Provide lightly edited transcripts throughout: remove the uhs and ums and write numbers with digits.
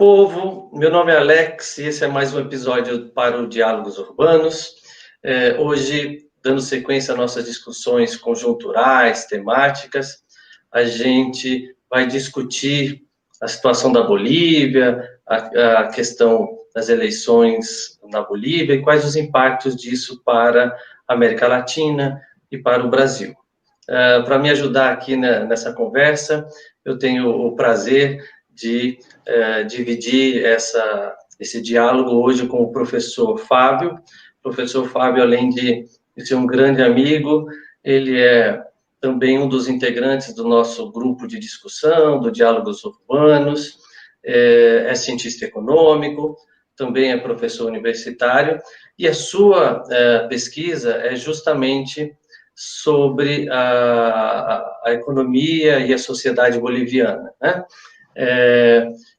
povo, meu nome é Alex e esse é mais um episódio para o Diálogos Urbanos. Hoje, dando sequência às nossas discussões conjunturais, temáticas, a gente vai discutir a situação da Bolívia, a questão das eleições na Bolívia e quais os impactos disso para a América Latina e para o Brasil. Para me ajudar aqui nessa conversa, eu tenho o prazer de dividir esse diálogo hoje com o professor Fábio. O professor Fábio, além de ser um grande amigo, ele é também um dos integrantes do nosso grupo de discussão, do Diálogos Urbanos, é cientista econômico, também é professor universitário, e a sua pesquisa é justamente sobre a economia e a sociedade boliviana, né?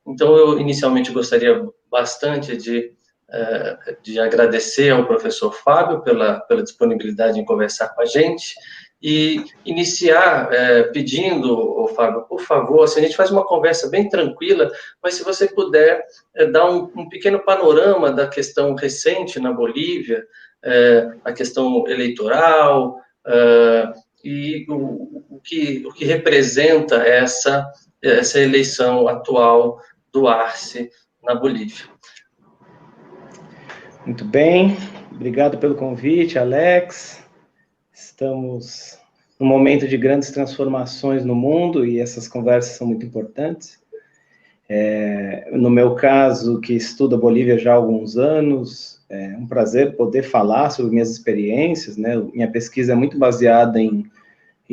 Então, eu inicialmente gostaria bastante de agradecer ao professor Fábio pela disponibilidade em conversar com a gente e iniciar pedindo, Fábio, por favor, se a gente faz uma conversa bem tranquila, mas se você puder dar um pequeno panorama da questão recente na Bolívia, a questão eleitoral, e o que representa essa eleição atual do Arce na Bolívia. Muito bem, obrigado pelo convite, Alex. Estamos num momento de grandes transformações no mundo e essas conversas são muito importantes. No meu caso, que estudo a Bolívia já há alguns anos, é um prazer poder falar sobre minhas experiências, né? Minha pesquisa é muito baseada em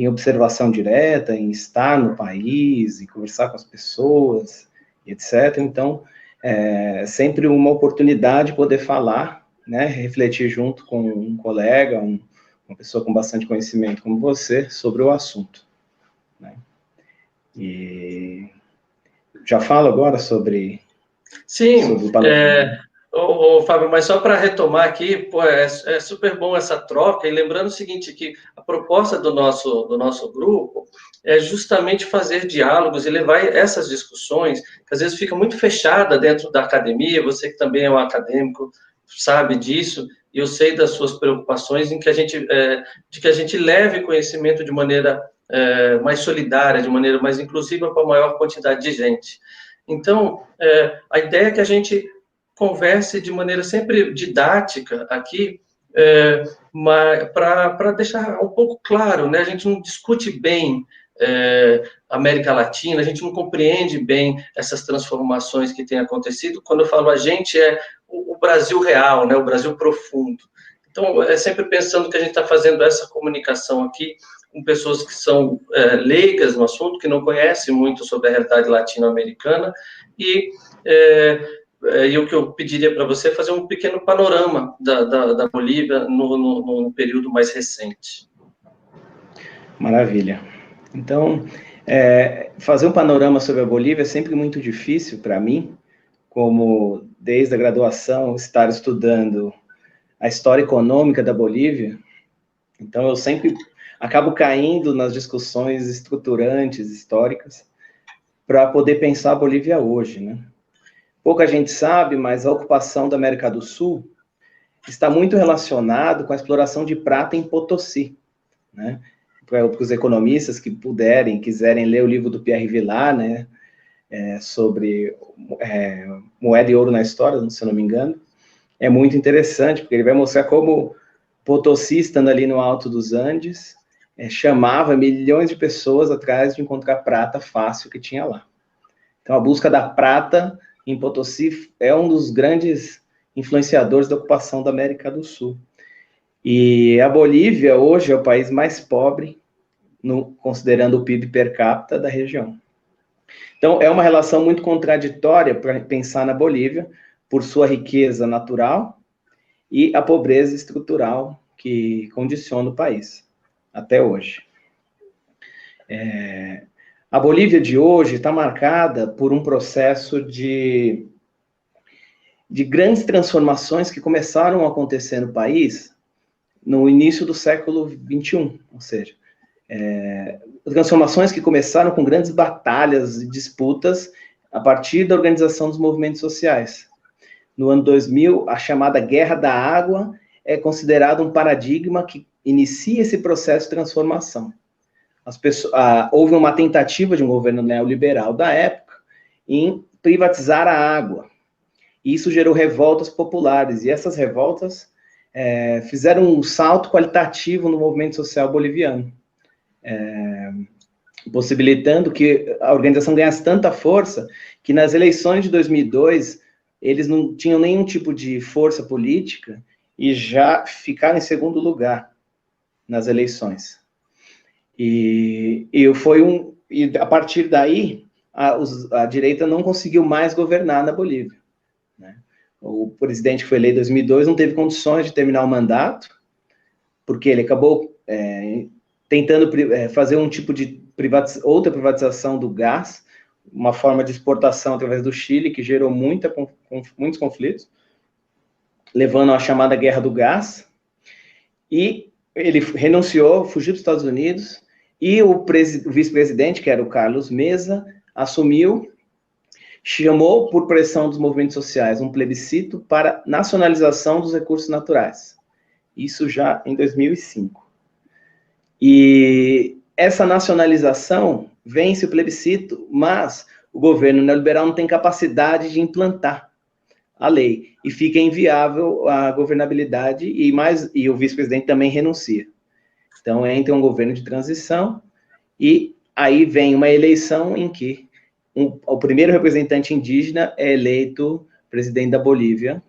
observação direta, em estar no país, em conversar com as pessoas, etc. Então, é sempre uma oportunidade de poder falar, né, refletir junto com um colega, uma pessoa com bastante conhecimento como você, sobre o assunto, né? E já falo agora sobre... Sim, Fábio, mas só para retomar aqui, pô, é super bom essa troca, e lembrando o seguinte, que a proposta do nosso grupo é justamente fazer diálogos e levar essas discussões, que às vezes fica muito fechada dentro da academia, você que também é um acadêmico sabe disso, e eu sei das suas preocupações de que a gente leve conhecimento de maneira mais solidária, de maneira mais inclusiva para a maior quantidade de gente. Então, a ideia é que a gente converse de maneira sempre didática aqui, para deixar um pouco claro, né? A gente não discute bem a América Latina, a gente não compreende bem essas transformações que têm acontecido. Quando eu falo a gente, é o Brasil real, né? O Brasil profundo. Então, é sempre pensando que a gente está fazendo essa comunicação aqui com pessoas que são leigas no assunto, que não conhecem muito sobre a realidade latino-americana, e o que eu pediria para você é fazer um pequeno panorama da Bolívia no período mais recente. Maravilha. Então, fazer um panorama sobre a Bolívia é sempre muito difícil para mim, como desde a graduação estar estudando a história econômica da Bolívia. Então, eu sempre acabo caindo nas discussões estruturantes, históricas, para poder pensar a Bolívia hoje, né? Pouca gente sabe, mas a ocupação da América do Sul está muito relacionado com a exploração de prata em Potosí, né? Para os economistas que quiserem ler o livro do Pierre Vilar, né, sobre moeda e ouro na história, se eu não me engano, é muito interessante, porque ele vai mostrar como Potosí, estando ali no alto dos Andes, chamava milhões de pessoas atrás de encontrar prata fácil que tinha lá. Então, a busca da prata em Potosí é um dos grandes influenciadores da ocupação da América do Sul. E a Bolívia, hoje, é o país mais pobre, considerando o PIB per capita da região. Então, é uma relação muito contraditória para pensar na Bolívia, por sua riqueza natural e a pobreza estrutural que condiciona o país, até hoje. A Bolívia de hoje está marcada por um processo de grandes transformações que começaram a acontecer no país no início do século XXI, ou seja, transformações que começaram com grandes batalhas e disputas a partir da organização dos movimentos sociais. No ano 2000, a chamada Guerra da Água é considerada um paradigma que inicia esse processo de transformação. Houve uma tentativa de um governo neoliberal da época em privatizar a água. E isso gerou revoltas populares, e essas revoltas fizeram um salto qualitativo no movimento social boliviano, possibilitando que a organização ganhasse tanta força que nas eleições de 2002 eles não tinham nenhum tipo de força política e já ficaram em segundo lugar nas eleições. E a partir daí, a direita não conseguiu mais governar na Bolívia, né? O presidente que foi eleito em 2002 não teve condições de terminar o mandato, porque ele acabou tentando fazer um tipo de outra privatização do gás, uma forma de exportação através do Chile, que gerou muitos conflitos, levando à chamada Guerra do Gás, e ele renunciou, fugiu dos Estados Unidos, e o vice-presidente, que era o Carlos Mesa, assumiu, chamou, por pressão dos movimentos sociais, um plebiscito para nacionalização dos recursos naturais. Isso já em 2005. E essa nacionalização vence o plebiscito, mas o governo neoliberal não tem capacidade de implantar a lei, e fica inviável a governabilidade, e o vice-presidente também renuncia. Então, entra um governo de transição, e aí vem uma eleição em que o primeiro representante indígena é eleito presidente da Bolívia,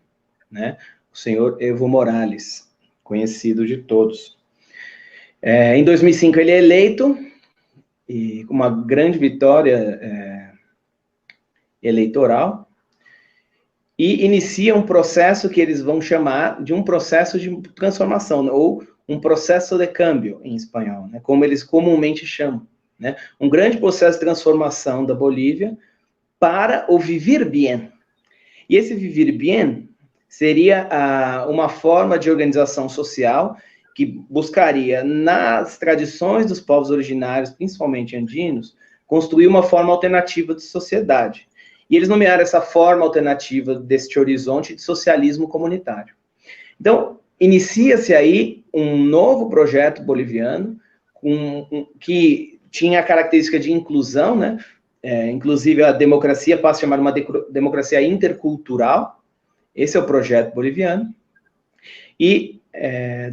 né, o senhor Evo Morales, conhecido de todos. Em 2005 ele é eleito, e com uma grande vitória eleitoral, e inicia um processo que eles vão chamar de um processo de transformação, ou um processo de câmbio, em espanhol, né, como eles comumente chamam, né, um grande processo de transformação da Bolívia para o vivir bien. E esse vivir bien seria uma forma de organização social que buscaria, nas tradições dos povos originários, principalmente andinos, construir uma forma alternativa de sociedade. E eles nomearam essa forma alternativa deste horizonte de socialismo comunitário. Então, inicia-se aí um novo projeto boliviano, que tinha a característica de inclusão, né? Inclusive a democracia passa a chamar uma democracia intercultural. Esse é o projeto boliviano. E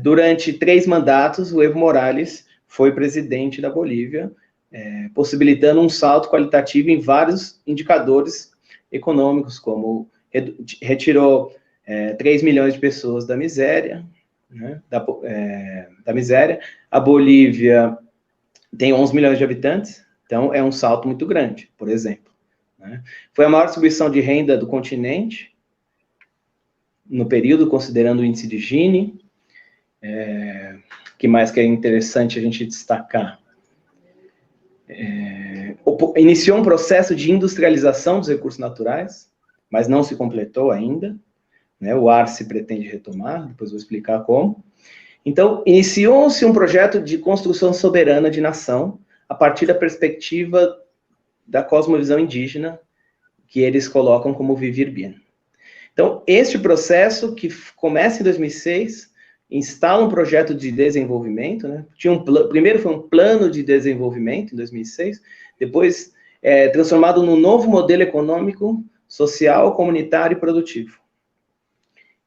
durante 3 mandatos, o Evo Morales foi presidente da Bolívia, possibilitando um salto qualitativo em vários indicadores econômicos, como retirou 3 milhões de pessoas da miséria, né, da miséria. A Bolívia tem 11 milhões de habitantes, então é um salto muito grande, por exemplo, né? Foi a maior distribuição de renda do continente, no período, considerando o índice de Gini. Que mais que é interessante a gente destacar? Iniciou um processo de industrialização dos recursos naturais, mas não se completou ainda, né? O Arce pretende retomar, depois vou explicar como. Então, iniciou-se um projeto de construção soberana de nação, a partir da perspectiva da cosmovisão indígena, que eles colocam como vivir bien. Então, este processo, que começa em 2006, instala um projeto de desenvolvimento, né? Primeiro foi um plano de desenvolvimento, em 2006, depois transformado num novo modelo econômico, social, comunitário e produtivo,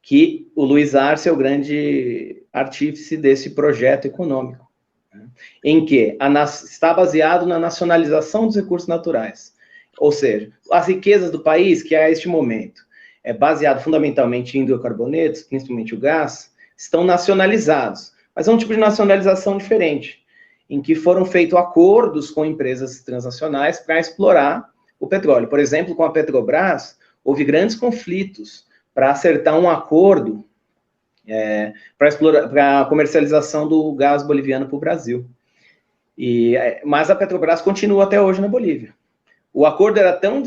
que o Luiz Arce é o grande artífice desse projeto econômico, né? Em que está baseado na nacionalização dos recursos naturais, ou seja, as riquezas do país, que a este momento é baseado fundamentalmente em hidrocarbonetos, principalmente o gás, estão nacionalizados, mas é um tipo de nacionalização diferente, em que foram feitos acordos com empresas transnacionais para explorar o petróleo. Por exemplo, com a Petrobras, houve grandes conflitos para acertar um acordo para a comercialização do gás boliviano para o Brasil. Mas a Petrobras continua até hoje na Bolívia. O acordo era tão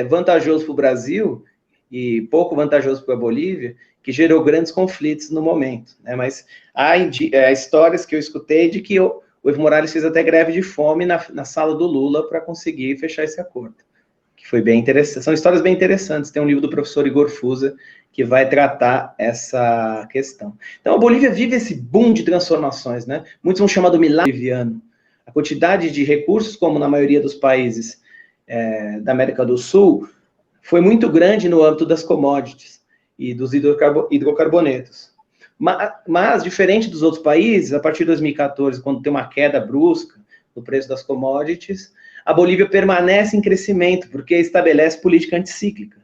vantajoso para o Brasil e pouco vantajoso para a Bolívia, que gerou grandes conflitos no momento, né? Mas há histórias que eu escutei de que o Evo Morales fez até greve de fome na sala do Lula para conseguir fechar esse acordo, que foi bem interessante. São histórias bem interessantes. Tem um livro do professor Igor Fusa que vai tratar essa questão. Então, a Bolívia vive esse boom de transformações, né? Muitos vão chamar do milagre boliviano. A quantidade de recursos, como na maioria dos países da América do Sul, foi muito grande no âmbito das commodities e dos hidrocarbonetos. Mas, diferente dos outros países, a partir de 2014, quando tem uma queda brusca no preço das commodities, a Bolívia permanece em crescimento, porque estabelece política anticíclica.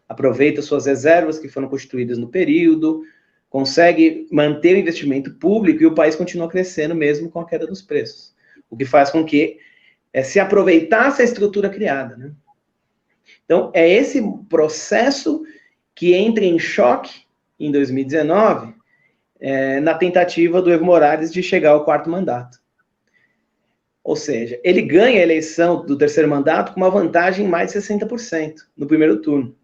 Aproveita suas reservas que foram constituídas no período, consegue manter o investimento público e o país continua crescendo mesmo com a queda dos preços. O que faz com que se aproveitasse a estrutura criada, né? Então, é esse processo que entra em choque em 2019, na tentativa do Evo Morales de chegar ao 4º mandato. Ou seja, ele ganha a eleição do 3º mandato com uma vantagem em mais de 60% no primeiro turno.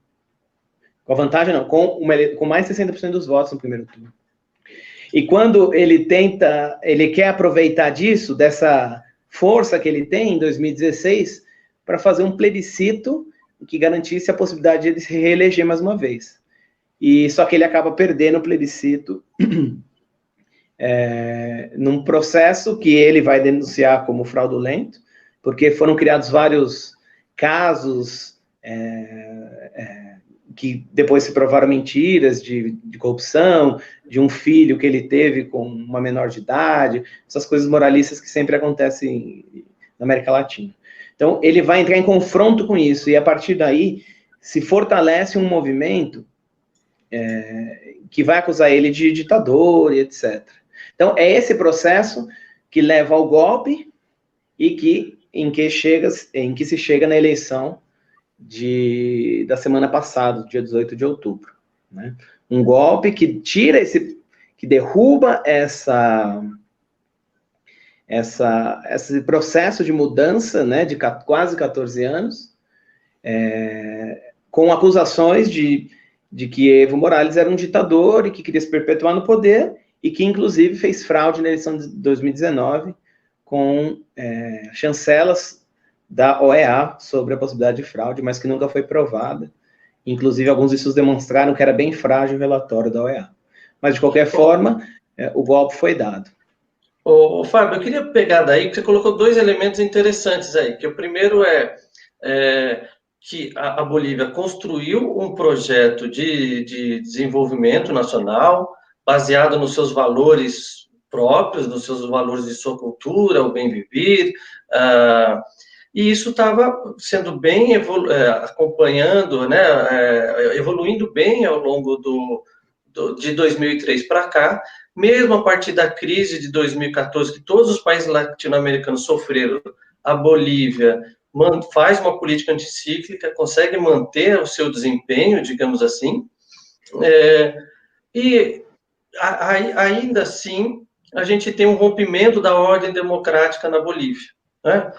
Com a vantagem, não, com mais de 60% dos votos no primeiro turno. E quando ele quer aproveitar disso, dessa força que ele tem em 2016, para fazer um plebiscito que garantisse a possibilidade de ele se reeleger mais uma vez. E só que ele acaba perdendo o plebiscito num processo que ele vai denunciar como fraudulento, porque foram criados vários casos que depois se provaram mentiras de corrupção, de um filho que ele teve com uma menor de idade, essas coisas moralistas que sempre acontecem na América Latina. Então, ele vai entrar em confronto com isso, e a partir daí se fortalece um movimento que vai acusar ele de ditador e etc. Então, é esse processo que leva ao golpe e em que se chega na eleição da semana passada, dia 18 de outubro. Né? Um golpe que que derruba esse processo de mudança, né, de quase 14 anos, com acusações de que Evo Morales era um ditador e que queria se perpetuar no poder, e que, inclusive, fez fraude na eleição de 2019 com chancelas da OEA sobre a possibilidade de fraude, mas que nunca foi provada. Inclusive, alguns estudos demonstraram que era bem frágil o relatório da OEA. Mas, de qualquer forma, o golpe foi dado. Fábio, eu queria pegar daí, que você colocou 2 elementos interessantes aí, que o primeiro que a Bolívia construiu um projeto de desenvolvimento nacional, baseado nos seus valores próprios, nos seus valores de sua cultura, o bem viver, e isso estava sendo bem acompanhando, né, evoluindo bem ao longo de 2003 para cá, mesmo a partir da crise de 2014, que todos os países latino-americanos sofreram, a Bolívia faz uma política anticíclica, consegue manter o seu desempenho, digamos assim, e ainda assim a gente tem um rompimento da ordem democrática na Bolívia, né?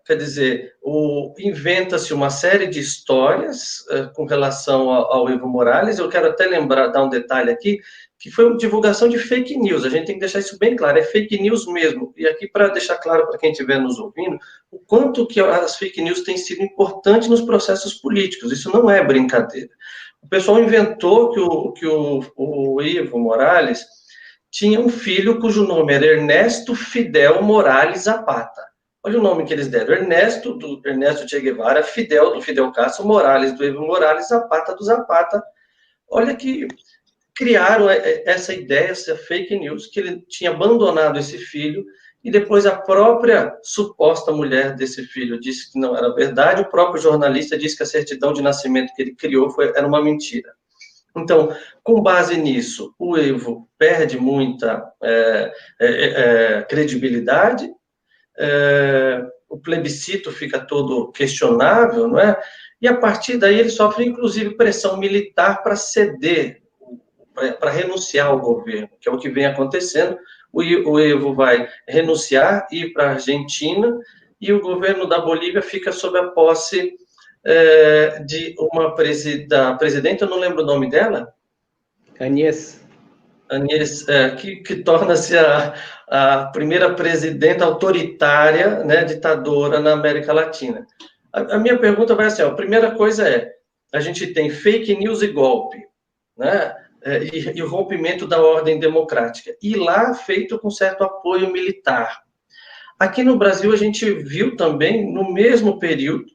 Quer dizer, inventa-se uma série de histórias com relação ao Evo Morales. Eu quero até dar um detalhe aqui, que foi uma divulgação de fake news. A gente tem que deixar isso bem claro, é fake news mesmo. E aqui, para deixar claro para quem estiver nos ouvindo, o quanto que as fake news têm sido importantes nos processos políticos. Isso não é brincadeira. O pessoal inventou que o Evo Morales tinha um filho cujo nome era Ernesto Fidel Morales Zapata. Olha o nome que eles deram: Ernesto, do Ernesto Che Guevara, Fidel, do Fidel Castro, Morales, do Evo Morales, Zapata, do Zapata. Olha que criaram essa ideia, essa fake news, que ele tinha abandonado esse filho, e depois a própria suposta mulher desse filho disse que não era verdade, o próprio jornalista disse que a certidão de nascimento que ele criou era uma mentira. Então, com base nisso, o Evo perde muita credibilidade, o plebiscito fica todo questionável, não é? E a partir daí ele sofre, inclusive, pressão militar para ceder, para renunciar ao governo, que é o que vem acontecendo. O Evo vai renunciar, ir para a Argentina, e o governo da Bolívia fica sob a posse de uma presidente, eu não lembro o nome dela. Agnès, que torna-se a primeira presidenta autoritária, né, ditadora na América Latina. A minha pergunta vai assim, ó, a primeira coisa é, a gente tem fake news e golpe, né? E o rompimento da ordem democrática. E lá feito com certo apoio militar. Aqui no Brasil, a gente viu também, no mesmo período,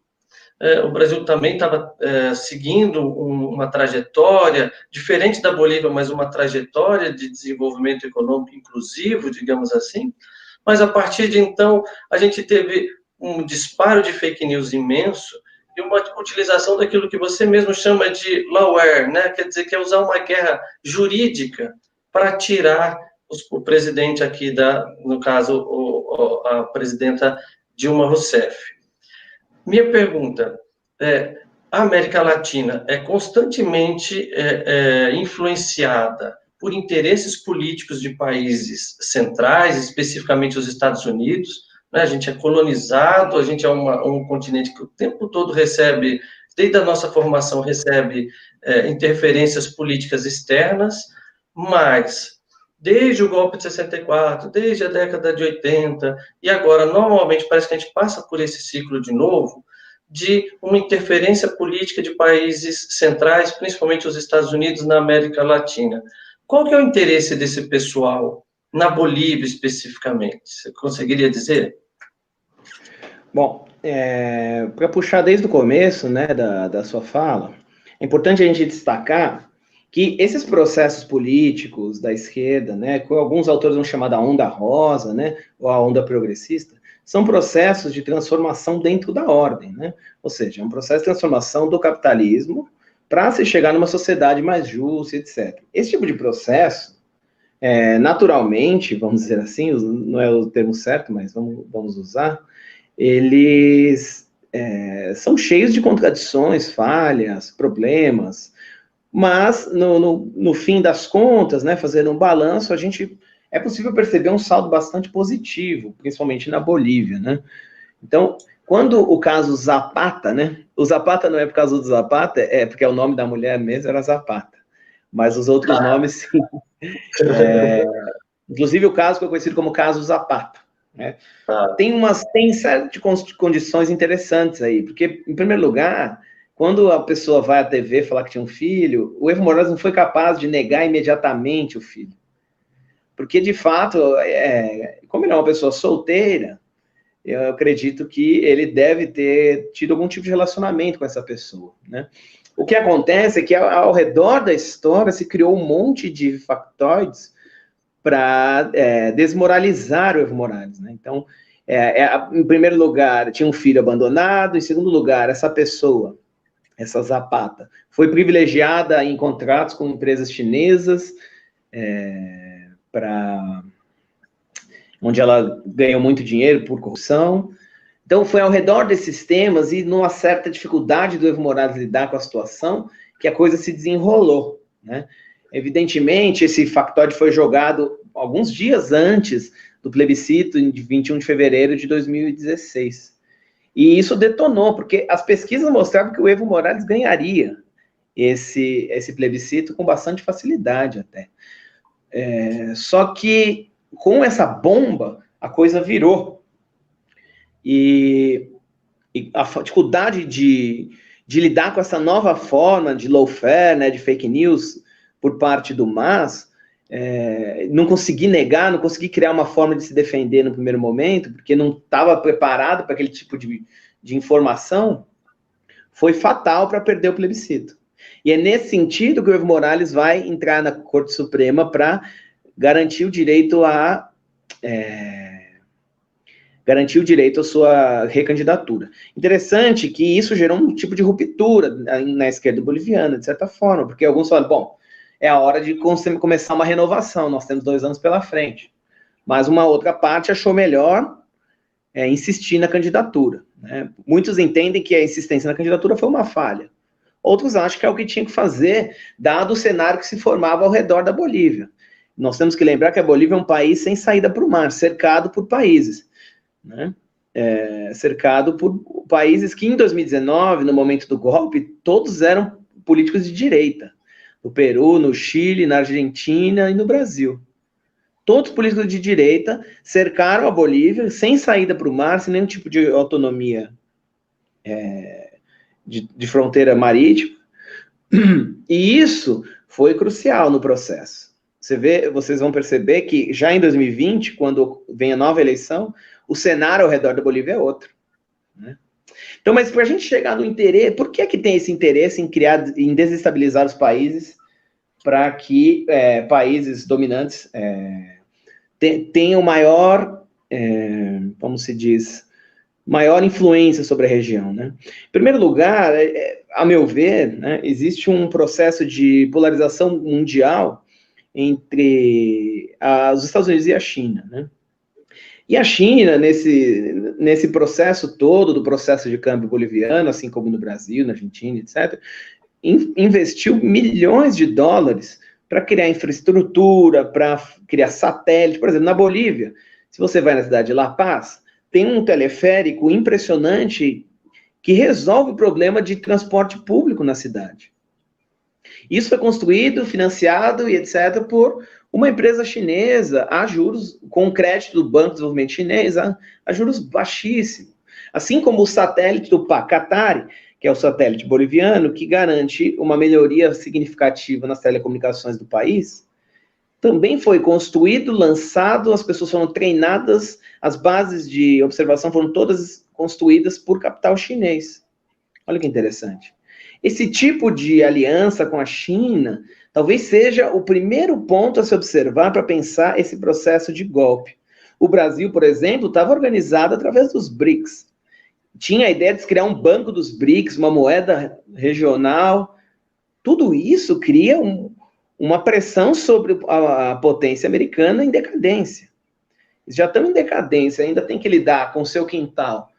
o Brasil também estava seguindo uma trajetória, diferente da Bolívia, mas uma trajetória de desenvolvimento econômico inclusivo, digamos assim. Mas a partir de então, a gente teve um disparo de fake news imenso e uma utilização daquilo que você mesmo chama de lawware, né? Quer dizer, que é usar uma guerra jurídica para tirar o presidente aqui, no caso, a presidenta Dilma Rousseff. Minha pergunta é, a América Latina é constantemente influenciada por interesses políticos de países centrais, especificamente os Estados Unidos, né? A gente é colonizado, a gente é um continente que o tempo todo recebe, desde a nossa formação, recebe interferências políticas externas, mas desde o golpe de 64, desde a década de 80, e agora, normalmente, parece que a gente passa por esse ciclo de novo, de uma interferência política de países centrais, principalmente os Estados Unidos, na América Latina. Qual que é o interesse desse pessoal, na Bolívia especificamente? Você conseguiria dizer? Bom, para puxar desde o começo, né, da sua fala, é importante a gente destacar que esses processos políticos da esquerda, né, que alguns autores vão chamar da onda rosa, né, ou a onda progressista, são processos de transformação dentro da ordem, né? Ou seja, é um processo de transformação do capitalismo para se chegar numa sociedade mais justa, etc. Esse tipo de processo, naturalmente, vamos dizer assim, não é o termo certo, mas vamos usar, eles são cheios de contradições, falhas, problemas, mas no fim das contas, né, fazendo um balanço, é possível perceber um saldo bastante positivo, principalmente na Bolívia, né? Então, quando o caso Zapata, né, o Zapata não é por causa do Zapata, é porque é o nome da mulher mesmo, era Zapata, mas os outros nomes, sim. Inclusive o caso que é conhecido como caso Zapata, né? Tem certas condições interessantes aí, porque, em primeiro lugar, quando a pessoa vai à TV falar que tinha um filho, o Evo Morales não foi capaz de negar imediatamente o filho. Porque, de fato, como ele é uma pessoa solteira, eu acredito que ele deve ter tido algum tipo de relacionamento com essa pessoa, né? O que acontece é que, ao redor da história, se criou um monte de factoides para desmoralizar o Evo Morales, né? Então, em primeiro lugar, tinha um filho abandonado, em segundo lugar, essa pessoa, essa Zapata, foi privilegiada em contratos com empresas chinesas, onde ela ganhou muito dinheiro por corrupção. Então, foi ao redor desses temas e numa certa dificuldade do Evo Morales lidar com a situação que a coisa se desenrolou, né? Evidentemente, esse factoide foi jogado alguns dias antes do plebiscito, em 21 de fevereiro de 2016. E isso detonou, porque as pesquisas mostravam que o Evo Morales ganharia esse plebiscito com bastante facilidade até. Só que, com essa bomba, a coisa virou. E a dificuldade de lidar com essa nova forma de lawfare, né, de fake news, por parte do MAS, não consegui negar, não consegui criar uma forma de se defender no primeiro momento, porque não estava preparado para aquele tipo de informação, foi fatal para perder o plebiscito. E é nesse sentido que o Evo Morales vai entrar na Corte Suprema para garantir o direito à sua recandidatura. Interessante que isso gerou um tipo de ruptura na esquerda boliviana, de certa forma, porque alguns falam, bom, é a hora de começar uma renovação, nós temos 2 anos pela frente. Mas uma outra parte achou melhor insistir na candidatura, né? Muitos entendem que a insistência na candidatura foi uma falha. Outros acham que é o que tinha que fazer, dado o cenário que se formava ao redor da Bolívia. Nós temos que lembrar que a Bolívia é um país sem saída para o mar, cercado por países, né? Cercado por países que, em 2019, no momento do golpe, todos eram políticos de direita. No Peru, no Chile, na Argentina e no Brasil. Todos políticos de direita cercaram a Bolívia sem saída para o mar, sem nenhum tipo de autonomia de fronteira marítima, e isso foi crucial no processo. Vocês vão perceber que já em 2020, quando vem a nova eleição, o cenário ao redor da Bolívia é outro, né? Então, mas para a gente chegar no interesse, por que tem esse interesse em desestabilizar os países para que países dominantes tenham maior, como se diz, maior influência sobre a região, né? Em primeiro lugar, a meu ver, né, existe um processo de polarização mundial entre os Estados Unidos e a China, né? E a China, nesse processo todo, do processo de câmbio boliviano, assim como no Brasil, na Argentina, etc., investiu milhões de dólares para criar infraestrutura, para criar satélite. Por exemplo, na Bolívia, se você vai na cidade de La Paz, tem um teleférico impressionante que resolve o problema de transporte público na cidade. Isso foi construído, financiado e etc. por uma empresa chinesa a juros, com crédito do Banco de Desenvolvimento Chinês, a juros baixíssimos. Assim como o satélite do Pacatari, que é o satélite boliviano, que garante uma melhoria significativa nas telecomunicações do país, também foi construído, lançado, as pessoas foram treinadas, as bases de observação foram todas construídas por capital chinês. Olha que interessante. Esse tipo de aliança com a China talvez seja o primeiro ponto a se observar para pensar esse processo de golpe. O Brasil, por exemplo, estava organizado através dos BRICS. Tinha a ideia de criar um banco dos BRICS, uma moeda regional. Tudo isso cria uma pressão sobre a potência americana em decadência. Eles já estão em decadência, ainda tem que lidar com o seu quintal,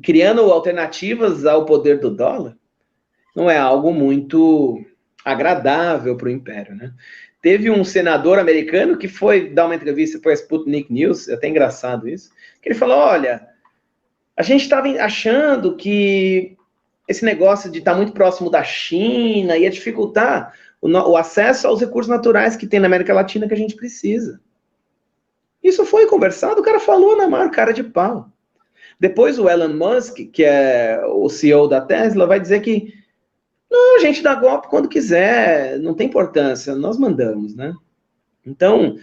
criando alternativas ao poder do dólar. Não é algo muito agradável para o Império, né? Teve um senador americano que foi dar uma entrevista para a Sputnik News, é até engraçado isso, que ele falou, olha, a gente estava achando que esse negócio de estar muito próximo da China ia dificultar o acesso aos recursos naturais que tem na América Latina que a gente precisa. Isso foi conversado, o cara falou na maior cara de pau. Depois o Elon Musk, que é o CEO da Tesla, vai dizer que não, a gente dá golpe quando quiser, não tem importância, nós mandamos, né? Então,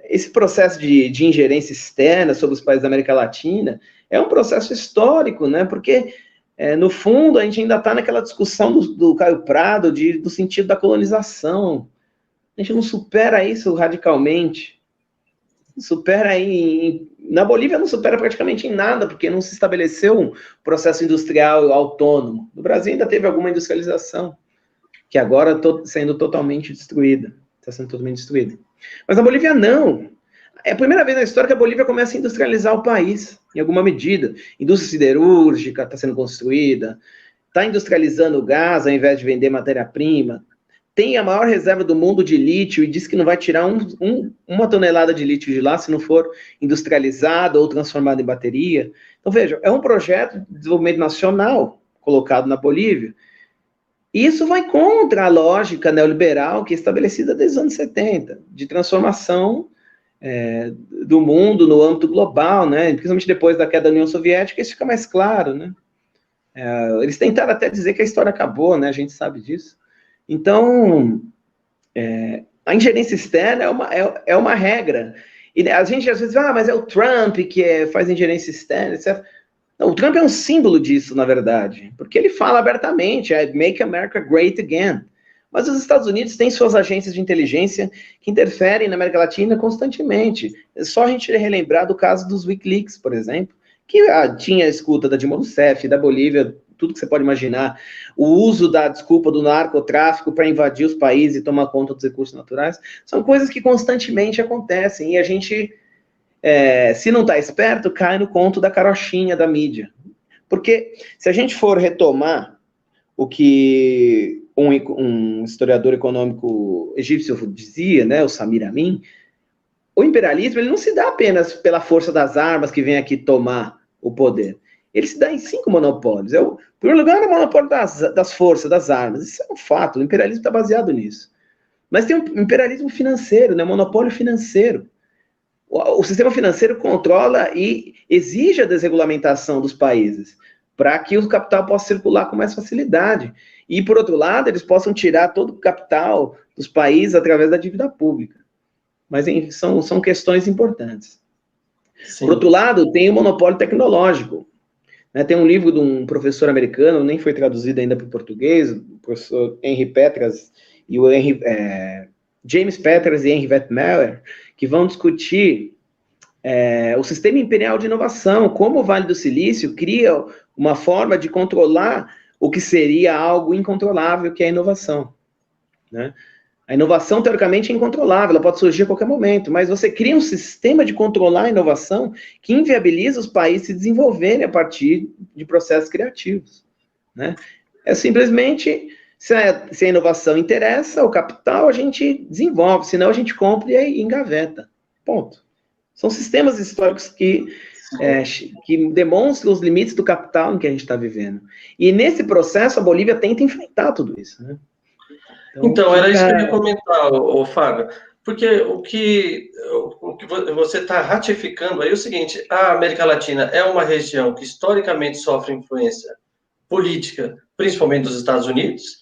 esse processo de ingerência externa sobre os países da América Latina é um processo histórico, né? Porque, no fundo, a gente ainda está naquela discussão do Caio Prado, do sentido da colonização. A gente não supera isso radicalmente. Supera aí... Na Bolívia não supera praticamente em nada, porque não se estabeleceu um processo industrial autônomo. No Brasil ainda teve alguma industrialização, que agora está sendo totalmente destruída. Mas na Bolívia não. É a primeira vez na história que a Bolívia começa a industrializar o país, em alguma medida. Indústria siderúrgica está sendo construída, está industrializando o gás ao invés de vender matéria-prima, tem a maior reserva do mundo de lítio e diz que não vai tirar uma tonelada de lítio de lá se não for industrializado ou transformado em bateria. Então, veja, é um projeto de desenvolvimento nacional colocado na Bolívia. E isso vai contra a lógica neoliberal que é estabelecida desde os anos 70, de transformação do mundo no âmbito global, né? Principalmente depois da queda da União Soviética, isso fica mais claro, né? Eles tentaram até dizer que a história acabou, né? A gente sabe disso. Então, a ingerência externa é uma regra. E a gente às vezes diz, mas é o Trump que faz ingerência externa, etc. Não, o Trump é um símbolo disso, na verdade, porque ele fala abertamente, Make America Great Again. Mas os Estados Unidos têm suas agências de inteligência que interferem na América Latina constantemente. É só a gente relembrar do caso dos Wikileaks, por exemplo, que tinha a escuta da Dilma Rousseff, da Bolívia, tudo que você pode imaginar, o uso da desculpa do narcotráfico para invadir os países e tomar conta dos recursos naturais, são coisas que constantemente acontecem, e a gente, se não está esperto, cai no conto da carochinha da mídia. Porque se a gente for retomar o que um historiador econômico egípcio dizia, né, o Samir Amin, o imperialismo ele não se dá apenas pela força das armas que vem aqui tomar o poder. Ele se dá em 5 monopólios. Em primeiro lugar, é o monopólio das forças, das armas. Isso é um fato, o imperialismo está baseado nisso. Mas tem um imperialismo financeiro, né? Monopólio financeiro. O sistema financeiro controla e exige a desregulamentação dos países. para que o capital possa circular com mais facilidade. E, por outro lado, eles possam tirar todo o capital dos países através da dívida pública. Mas enfim, são questões importantes. Sim. Por outro lado, tem o monopólio tecnológico. Né? Tem um livro de um professor americano, nem foi traduzido ainda para o português, o professor Henry Petras e o James Petras e Henry Wettmeyer, que vão discutir o sistema imperial de inovação, como o Vale do Silício cria uma forma de controlar o que seria algo incontrolável, que é a inovação. Né? A inovação, teoricamente, é incontrolável, ela pode surgir a qualquer momento, mas você cria um sistema de controlar a inovação que inviabiliza os países se desenvolverem a partir de processos criativos. Né? É simplesmente, se a inovação interessa, o capital, a gente desenvolve, senão a gente compra e engaveta. Ponto. São sistemas históricos que demonstram os limites do capital em que a gente está vivendo. E nesse processo, a Bolívia tenta enfrentar tudo isso. Né? Então, era isso que eu ia comentar, Fábio, porque o que você está ratificando aí é o seguinte: a América Latina é uma região que historicamente sofre influência política, principalmente dos Estados Unidos.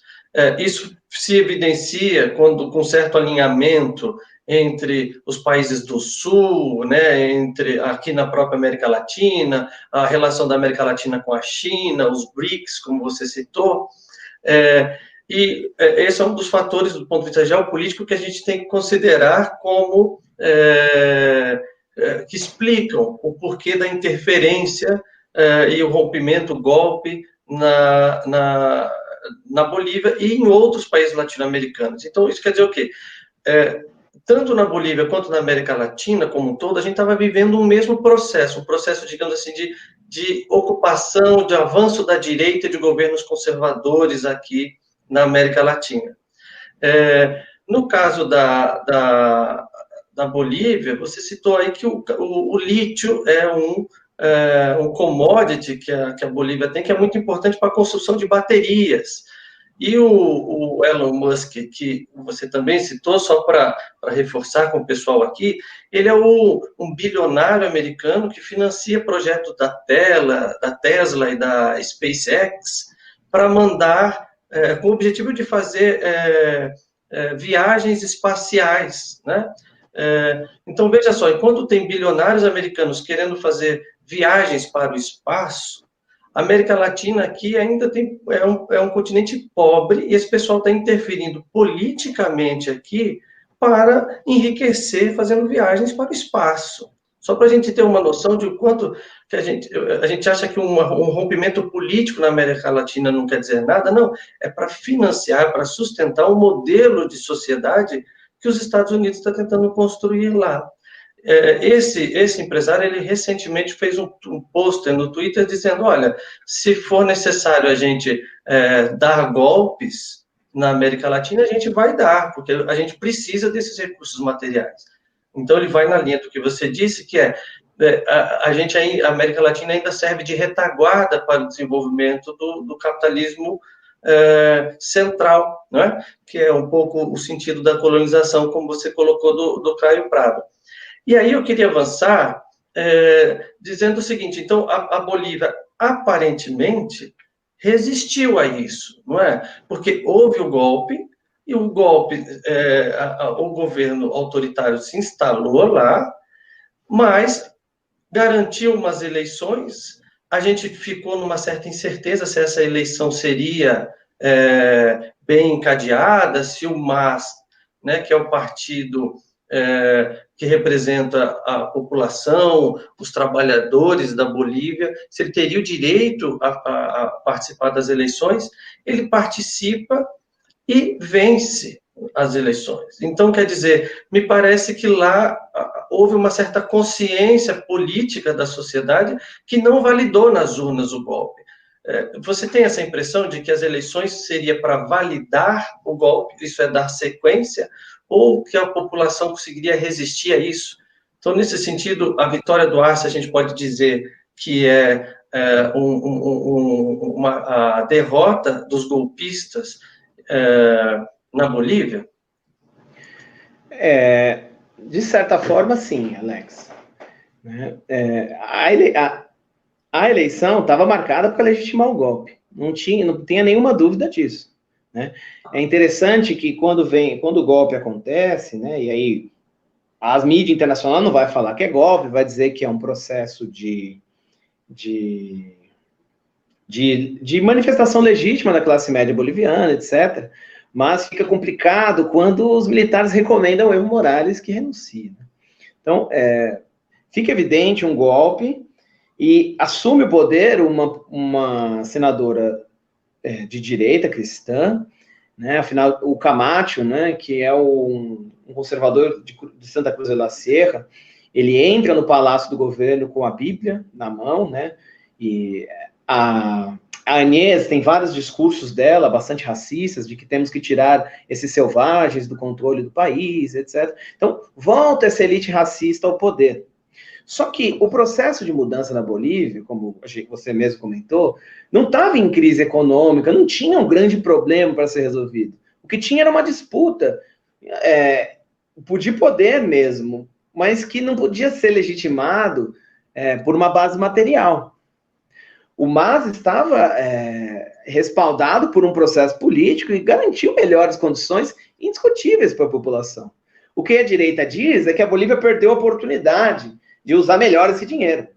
Isso se evidencia com certo alinhamento entre os países do Sul, né, entre aqui na própria América Latina, a relação da América Latina com a China, os BRICS, como você citou. E esse é um dos fatores, do ponto de vista geopolítico, que a gente tem que considerar como que explicam o porquê da interferência e o rompimento, o golpe na Bolívia e em outros países latino-americanos. Então, isso quer dizer o quê? Tanto na Bolívia quanto na América Latina como um todo, a gente estava vivendo um mesmo processo, um processo, digamos assim, de ocupação, de avanço da direita e de governos conservadores aqui na América Latina. No caso da Bolívia, você citou aí que o lítio é um commodity que a Bolívia tem, que é muito importante para a construção de baterias. E o Elon Musk, que você também citou, só para reforçar com o pessoal aqui, ele é um bilionário americano que financia projetos da Tesla e da SpaceX para mandar, com o objetivo de fazer viagens espaciais, né? Então, veja só, enquanto tem bilionários americanos querendo fazer viagens para o espaço, a América Latina aqui ainda é um continente pobre e esse pessoal está interferindo politicamente aqui para enriquecer fazendo viagens para o espaço. Só para a gente ter uma noção de o quanto que a gente acha que um rompimento político na América Latina não quer dizer nada, não. É para financiar, para sustentar um modelo de sociedade que os Estados Unidos estão tentando construir lá. Esse empresário, ele recentemente fez um post no Twitter dizendo, olha, se for necessário a gente dar golpes na América Latina, a gente vai dar, porque a gente precisa desses recursos materiais. Então, ele vai na linha do que você disse, que a América Latina ainda serve de retaguarda para o desenvolvimento do capitalismo central, né? Que é um pouco o sentido da colonização, como você colocou do Caio Prado. E aí eu queria avançar dizendo o seguinte, então a Bolívia aparentemente resistiu a isso, não é? Porque houve o golpe, e o golpe, o governo autoritário se instalou lá, mas garantiu umas eleições, a gente ficou numa certa incerteza se essa eleição seria bem encadeada, se o MAS, né, que é o partido que representa a população, os trabalhadores da Bolívia, se ele teria o direito a participar das eleições, ele participa e vence as eleições. Então, quer dizer, me parece que lá houve uma certa consciência política da sociedade que não validou nas urnas o golpe. Você tem essa impressão de que as eleições seria para validar o golpe, isso é dar sequência, ou que a população conseguiria resistir a isso? Então, nesse sentido, a vitória do Arce, a gente pode dizer que a derrota dos golpistas na Bolívia? De certa forma, sim, Alex. a eleição estava marcada para legitimar o golpe. Não tinha nenhuma dúvida disso, né? É interessante que quando o golpe acontece, né, e aí as mídias internacionais não vai falar que é golpe, vai dizer que é um processo de manifestação legítima da classe média boliviana, etc. Mas fica complicado quando os militares recomendam Evo Morales que renuncie. Então, fica evidente um golpe e assume o poder uma senadora de direita cristã, né? Afinal, o Camacho, né, que é um conservador de Santa Cruz de la Sierra, ele entra no palácio do governo com a Bíblia na mão, né? E a Agnès tem vários discursos dela, bastante racistas, de que temos que tirar esses selvagens do controle do país, etc. Então, volta essa elite racista ao poder. Só que o processo de mudança na Bolívia, como você mesmo comentou, não estava em crise econômica, não tinha um grande problema para ser resolvido. O que tinha era uma disputa de poder mesmo, mas que não podia ser legitimado por uma base material. O MAS estava respaldado por um processo político e garantiu melhores condições indiscutíveis para a população. O que a direita diz é que a Bolívia perdeu a oportunidade de usar melhor esse dinheiro.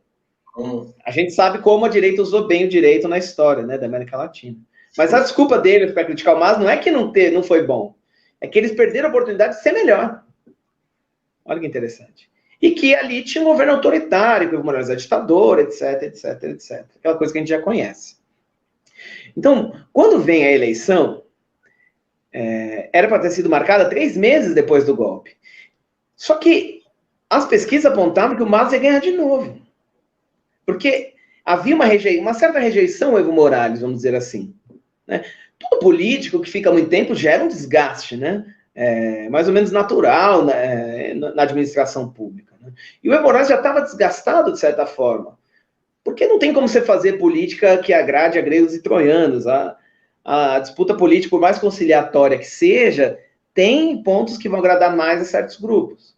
A gente sabe como a direita usou bem o direito na história, né, da América Latina. Mas a desculpa deles para criticar o MAS não é que não foi bom, é que eles perderam a oportunidade de ser melhor. Olha que interessante. E que ali tinha um governo autoritário, que o Evo Morales é ditador, etc, etc, etc. Aquela coisa que a gente já conhece. Então, quando vem a eleição, era para ter sido marcada 3 meses depois do golpe. Só que as pesquisas apontavam que o MAS ia ganhar de novo. Porque havia uma certa rejeição ao Evo Morales, vamos dizer assim. Né? Todo político que fica muito tempo gera um desgaste, né? Mais ou menos natural na administração pública. Né? E o Evo Morales já estava desgastado, de certa forma. Porque não tem como você fazer política que agrade a gregos e troianos. A disputa política, por mais conciliatória que seja, tem pontos que vão agradar mais a certos grupos.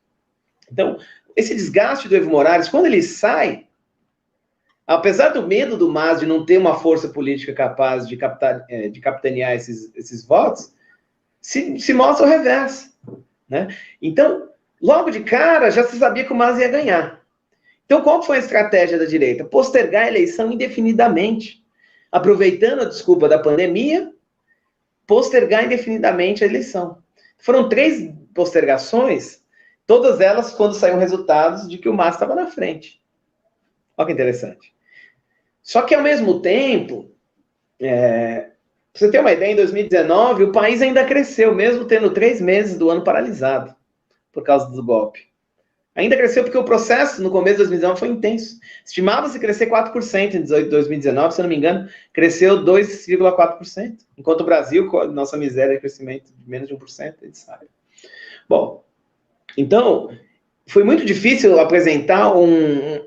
Então, esse desgaste do Evo Morales, quando ele sai, apesar do medo do MAS de não ter uma força política capaz de capitanear esses votos, se mostra o reverso. Né? Então, logo de cara, já se sabia que o MAS ia ganhar. Então, qual foi a estratégia da direita? Postergar a eleição indefinidamente. Aproveitando a desculpa da pandemia, postergar indefinidamente a eleição. Foram 3 postergações, todas elas quando saíram resultados de que o MAS estava na frente. Olha que interessante. Só que, ao mesmo tempo, pra você ter uma ideia, em 2019, o país ainda cresceu, mesmo tendo 3 meses do ano paralisado, por causa do golpe. Ainda cresceu porque o processo, no começo de 2019, foi intenso. Estimava-se crescer 4% em 2019, se eu não me engano, cresceu 2,4%. Enquanto o Brasil, com a nossa miséria de crescimento de menos de 1%, a gente sabe. Bom, então, foi muito difícil apresentar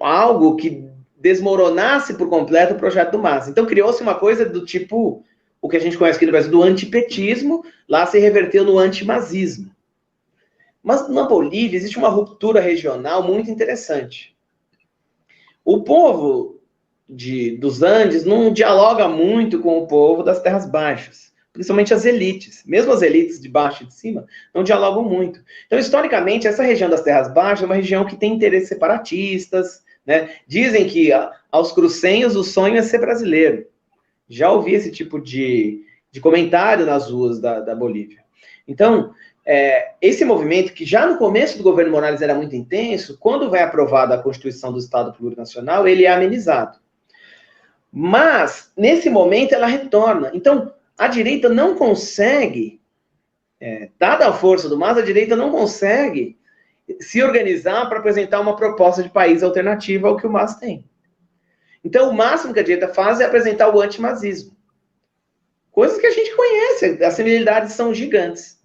algo que desmoronasse por completo o projeto do MAS. Então, criou-se uma coisa do tipo, o que a gente conhece aqui no Brasil, do antipetismo, lá se reverteu no antimazismo. Mas na Bolívia existe uma ruptura regional muito interessante. O povo dos Andes não dialoga muito com o povo das terras baixas, principalmente as elites. Mesmo as elites de baixo e de cima não dialogam muito. Então, historicamente, essa região das terras baixas é uma região que tem interesses separatistas, né? Dizem que aos crucenhos o sonho é ser brasileiro. Já ouvi esse tipo de comentário nas ruas da Bolívia. Então, esse movimento, que já no começo do governo Morales era muito intenso, quando vai aprovada a Constituição do Estado Plurinacional, ele é amenizado. Mas, nesse momento, ela retorna. Então, a direita não consegue, dada a força do MAS, a direita não consegue se organizar para apresentar uma proposta de país alternativa ao que o MAS tem. Então, o máximo que a direita faz é apresentar o antimazismo. Coisas que a gente conhece, as similaridades são gigantes.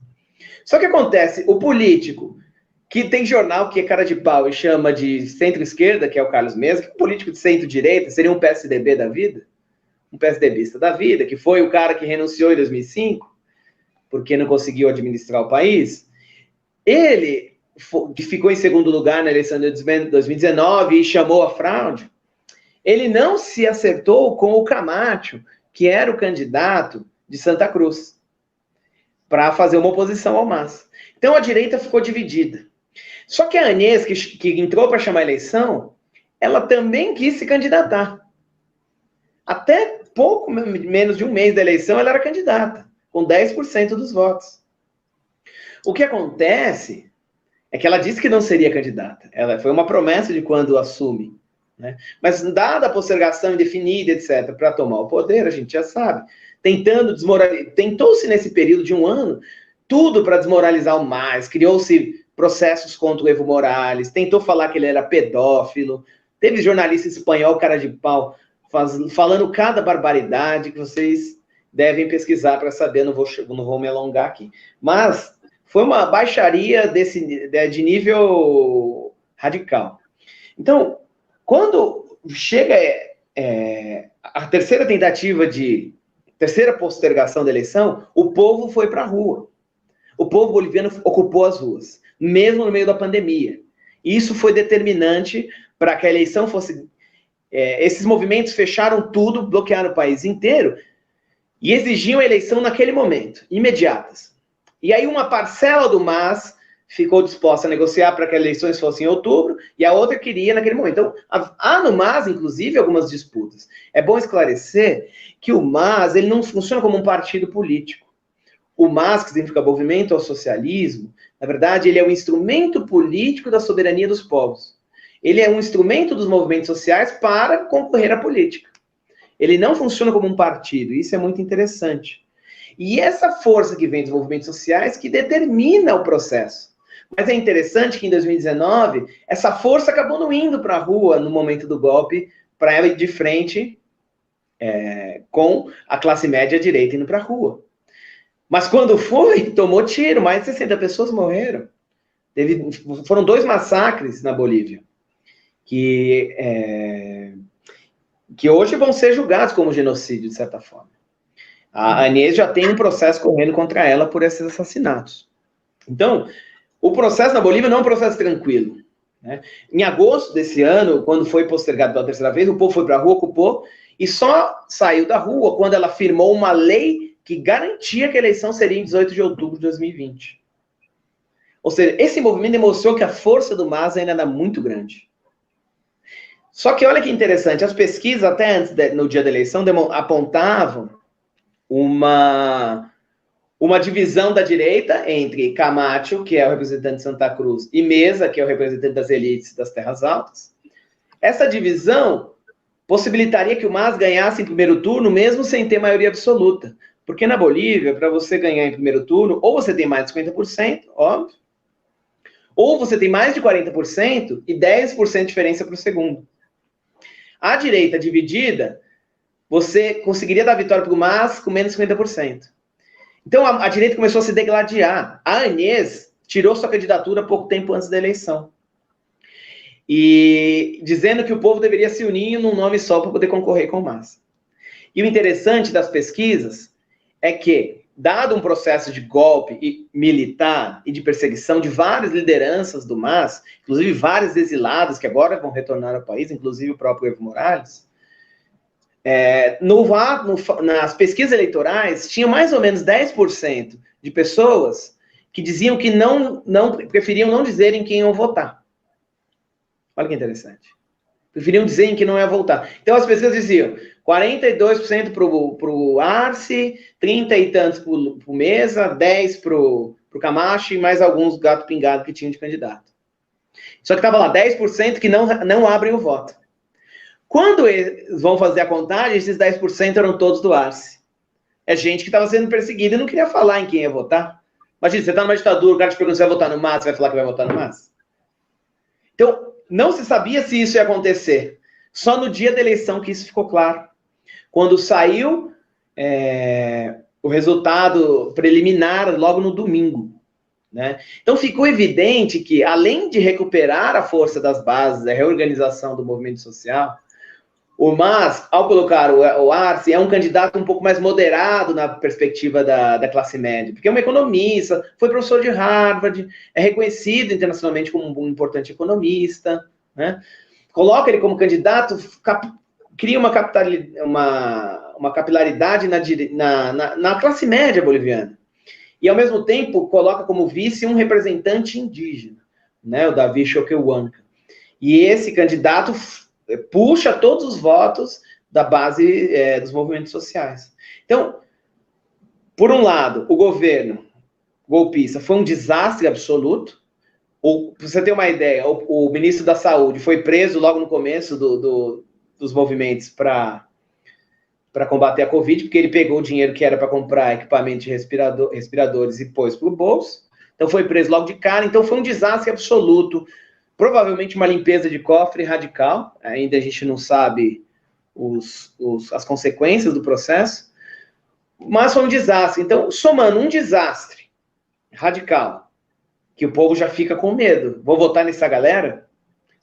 Só que acontece, o político que tem jornal que é cara de pau e chama de centro-esquerda, que é o Carlos Mesa, que é um político de centro-direita, seria um PSDB da vida, um PSDBista da vida, que foi o cara que renunciou em 2005, porque não conseguiu administrar o país. Ele, que ficou em segundo lugar na eleição de 2019 e chamou a fraude, ele não se acertou com o Camacho, que era o candidato de Santa Cruz, para fazer uma oposição ao MAS. Então a direita ficou dividida. Só que a Agnès, que entrou para chamar a eleição, ela também quis se candidatar. Até pouco menos de um mês da eleição, ela era candidata, com 10% dos votos. O que acontece é que ela disse que não seria candidata. Ela foi uma promessa de quando assume. Né? Mas dada a postergação indefinida, etc., para tomar o poder, a gente já sabe, tentou-se nesse período de um ano, tudo para desmoralizar o MAS, criou-se processos contra o Evo Morales, tentou falar que ele era pedófilo, teve jornalista espanhol, cara de pau, falando cada barbaridade que vocês devem pesquisar para saber, não vou me alongar aqui. Mas foi uma baixaria de nível radical. Então, quando chega a terceira postergação da eleição, o povo foi para a rua. O povo boliviano ocupou as ruas, mesmo no meio da pandemia. Isso foi determinante para que a eleição fosse... esses movimentos fecharam tudo, bloquearam o país inteiro e exigiam a eleição naquele momento, imediatas. E aí uma parcela do MAS ficou disposta a negociar para que as eleições fossem em outubro, e a outra queria naquele momento. Então, há no MAS, inclusive, algumas disputas. É bom esclarecer que o MAS ele não funciona como um partido político. O MAS, que significa Movimento ao Socialismo, na verdade, ele é um instrumento político da soberania dos povos. Ele é um instrumento dos movimentos sociais para concorrer à política. Ele não funciona como um partido, isso é muito interessante. E essa força que vem dos movimentos sociais que determina o processo. Mas é interessante que em 2019, essa força acabou não indo para a rua no momento do golpe, para ela ir de frente com a classe média direita indo para a rua. Mas quando foi, tomou tiro, mais de 60 pessoas morreram. Foram 2 massacres na Bolívia, que hoje vão ser julgados como genocídio, de certa forma. A Agnès já tem um processo correndo contra ela por esses assassinatos. Então, o processo na Bolívia não é um processo tranquilo. Né? Em agosto desse ano, quando foi postergado pela terceira vez, o povo foi para a rua, ocupou, e só saiu da rua quando ela firmou uma lei que garantia que a eleição seria em 18 de outubro de 2020. Ou seja, esse movimento demonstrou que a força do MAS ainda era muito grande. Só que olha que interessante, as pesquisas, até antes, no dia da eleição, apontavam uma divisão da direita entre Camacho, que é o representante de Santa Cruz, e Mesa, que é o representante das elites das terras altas. Essa divisão possibilitaria que o MAS ganhasse em primeiro turno, mesmo sem ter maioria absoluta. Porque na Bolívia, para você ganhar em primeiro turno, ou você tem mais de 50%, óbvio, ou você tem mais de 40% e 10% de diferença para o segundo. A direita dividida, você conseguiria dar vitória para o MAS com menos de 50%. Então, a direita começou a se degladiar. A Agnès tirou sua candidatura pouco tempo antes da eleição. E dizendo que o povo deveria se unir num nome só para poder concorrer com o MAS. E o interessante das pesquisas é que, dado um processo de golpe militar e de perseguição de várias lideranças do MAS, inclusive vários exilados que agora vão retornar ao país, inclusive o próprio Evo Morales, nas pesquisas eleitorais, tinha mais ou menos 10% de pessoas que diziam que preferiam não dizer em quem iam votar. Olha que interessante. Preferiam dizer em que não ia votar. Então, as pesquisas diziam 42% para o Arce, 30 e tantos para o Mesa, 10% para o Camacho e mais alguns gato pingado que tinham de candidato. Só que estava lá 10% que não abrem o voto. Quando eles vão fazer a contagem, esses 10% eram todos do Arce. É gente que estava sendo perseguida e não queria falar em quem ia votar. Imagina, você está numa ditadura, o cara te pergunta se vai votar no MAS, você vai falar que vai votar no MAS? Então, não se sabia se isso ia acontecer. Só no dia da eleição que isso ficou claro. Quando saiu o resultado preliminar, logo no domingo. Né? Então, ficou evidente que, além de recuperar a força das bases, a reorganização do movimento social, o MAS, ao colocar o Arce, é um candidato um pouco mais moderado na perspectiva da classe média, porque é um economista, foi professor de Harvard, é reconhecido internacionalmente como um importante economista, né? Coloca ele como candidato cria uma capilaridade na classe média boliviana. E, ao mesmo tempo, coloca como vice um representante indígena, né, o Davi Choquehuanca. E esse candidato puxa todos os votos da base dos movimentos sociais. Então, por um lado, o governo golpista foi um desastre absoluto. Pra você ter uma ideia, o ministro da Saúde foi preso logo no começo dos movimentos para combater a Covid, porque ele pegou o dinheiro que era para comprar equipamento de respiradores e pôs para o bolso. Então foi preso logo de cara. Então foi um desastre absoluto. Provavelmente uma limpeza de cofre radical. Ainda a gente não sabe as consequências do processo. Mas foi um desastre. Então, somando um desastre radical, que o povo já fica com medo. Vou votar nessa galera?